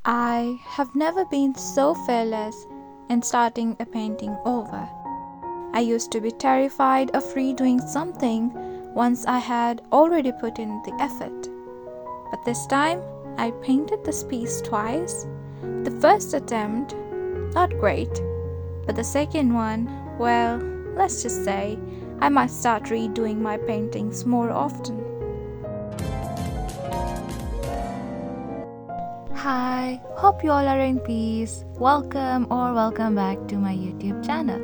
I have never been so fearless in starting a painting over. I used to be terrified of redoing something once I had already put in the effort. But this time, I painted this piece twice. The first attempt, not great, but the second one, well, let's just say I might start redoing my paintings more often. Hi, hope you all are in peace. Welcome back to my YouTube channel.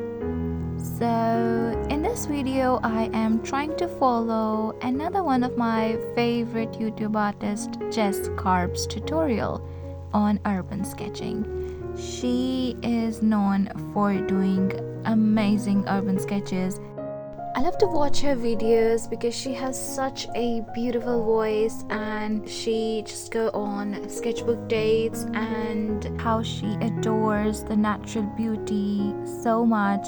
So in this video, I am trying to follow another one of my favorite YouTube artist, Jess Carp's tutorial on urban sketching. She is known for doing amazing urban sketches. I love to watch her videos because she has such a beautiful voice, and she just go on sketchbook dates, and how she adores the natural beauty so much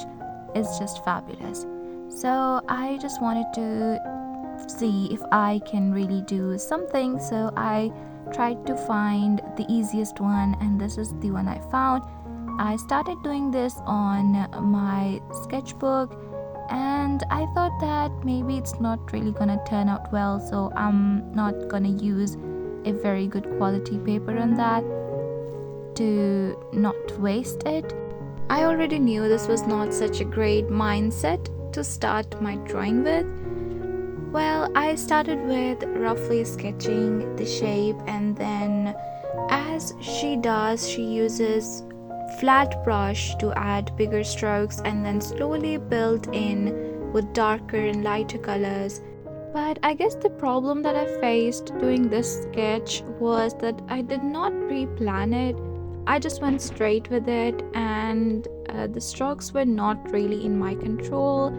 is just fabulous. So I just wanted to see if I can really do something, so I tried to find the easiest one, and this is the one I found. I started doing this on my sketchbook, and I thought that maybe it's not really gonna turn out well, so I'm not gonna use a very good quality paper on that to not waste it. I already knew this was not such a great mindset to start my drawing with. Well, I started with roughly sketching the shape, and then as she does, she uses flat brush to add bigger strokes and then slowly build in with darker and lighter colors. But I guess the problem that I faced doing this sketch was that I did not pre-plan it. I just went straight with it, and the strokes were not really in my control.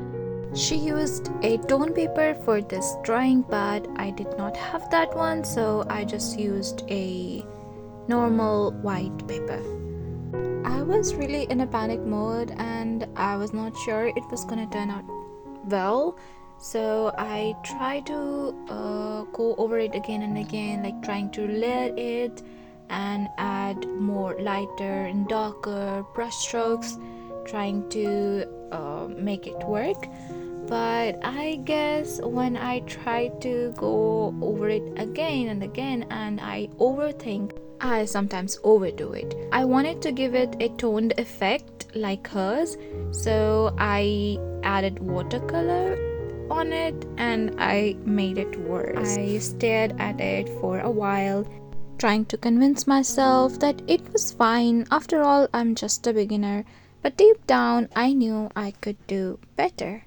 She used a tone paper for this drawing, but I did not have that one, so I just used a normal white paper. I was really in a panic mode, and I was not sure it was gonna turn out well, so I tried to go over it again and again, like trying to layer it and add more lighter and darker brush strokes, trying to make it work. But I guess when I try to go over it again and again and I overthink, I sometimes overdo it. I wanted to give it a toned effect like hers, so I added watercolor on it and I made it worse. I stared at it for a while, trying to convince myself that it was fine. After all, I'm just a beginner, but deep down I knew I could do better.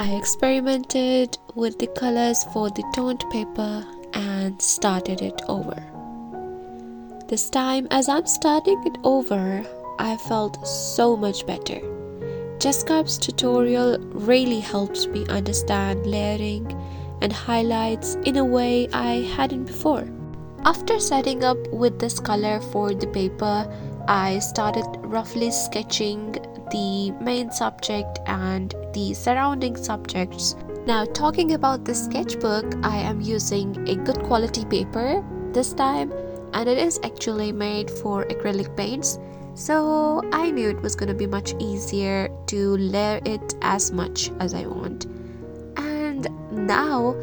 I experimented with the colors for the toned paper and started it over. This time, as I'm starting it over, I felt so much better. Jess Carp's tutorial really helped me understand layering and highlights in a way I hadn't before. After setting up with this color for the paper, I started roughly sketching the main subject and the surrounding subjects. Now, talking about this sketchbook, I am using a good quality paper this time, and it is actually made for acrylic paints, so I knew it was going to be much easier to layer it as much as I want. And now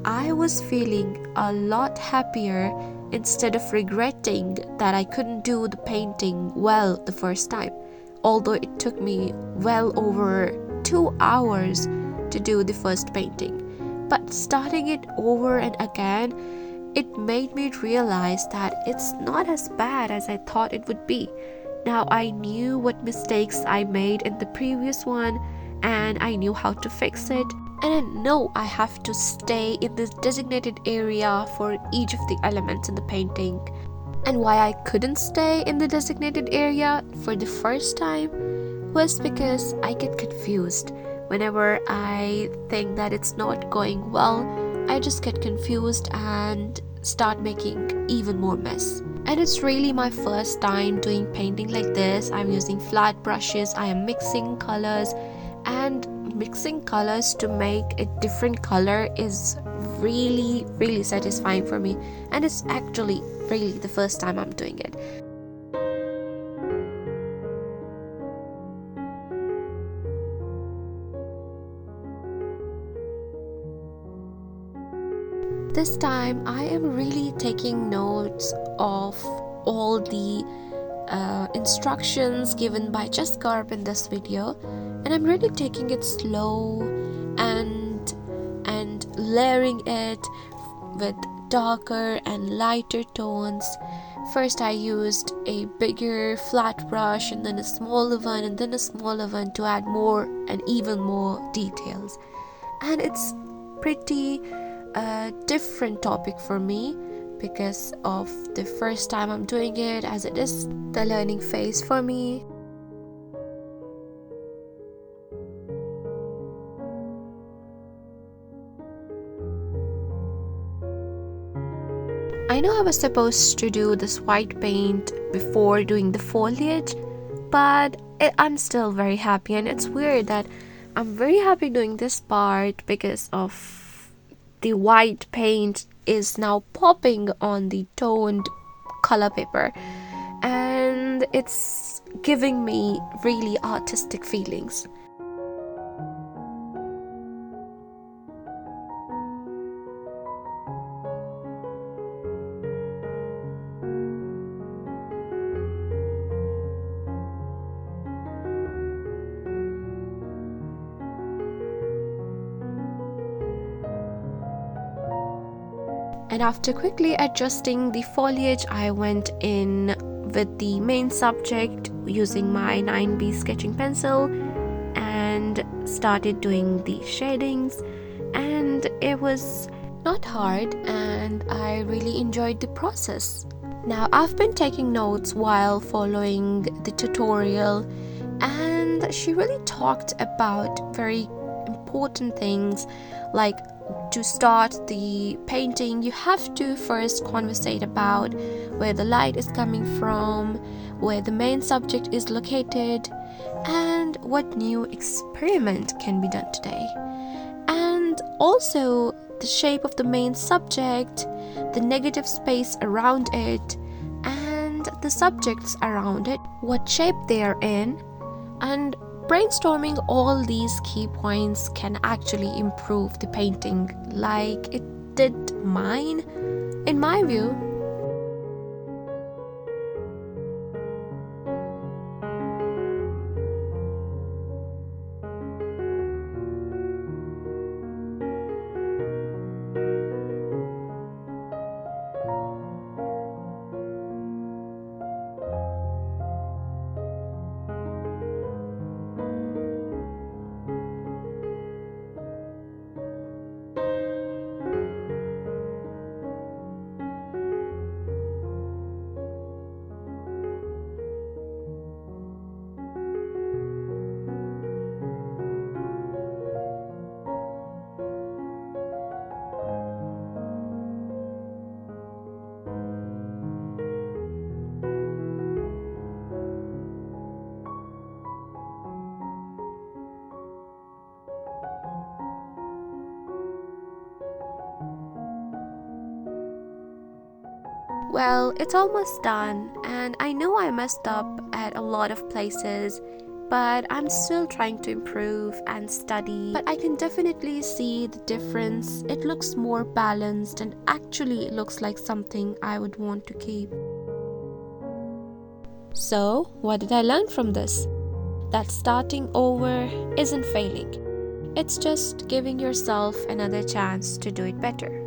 I was feeling a lot happier instead of regretting that I couldn't do the painting well the first time, although it took me well over 2 hours to do the first painting. But starting it over and again, it made me realize that it's not as bad as I thought it would be. Now I knew what mistakes I made in the previous one, and I knew how to fix it. And I know I have to stay in this designated area for each of the elements in the painting. And why I couldn't stay in the designated area for the first time was because I get confused. Whenever I think that it's not going well, I just get confused and start making even more mess. And it's really my first time doing painting like this. I'm using flat brushes, I am mixing colors, and mixing colors to make a different color is really, really satisfying for me, and it's actually really the first time I'm doing it. This time I am really taking notes of all the instructions given by Jess Carp in this video, and I'm really taking it slow and layering it with darker and lighter tones. First I used a bigger flat brush, and then a smaller one, and then a smaller one to add more and even more details. And it's pretty different topic for me because of the first time I'm doing it, as it is the learning phase for me. I know I was supposed to do this white paint before doing the foliage, but I'm still very happy, and it's weird that I'm very happy doing this part because of the white paint is now popping on the toned color paper, and it's giving me really artistic feelings. And after quickly adjusting the foliage, I went in with the main subject using my 9B sketching pencil and started doing the shadings, and it was not hard and I really enjoyed the process. Now I've been taking notes while following the tutorial, and she really talked about very important things, like to start the painting you have to first conversate about where the light is coming from, where the main subject is located, and what new experiment can be done today, and also the shape of the main subject, the negative space around it, and the subjects around it, what shape they are in. And brainstorming all these key points can actually improve the painting like it did mine, in my view. Well, it's almost done, and I know I messed up at a lot of places, but I'm still trying to improve and study. But I can definitely see the difference. It looks more balanced, and actually it looks like something I would want to keep. So, what did I learn from this? That starting over isn't failing. It's just giving yourself another chance to do it better.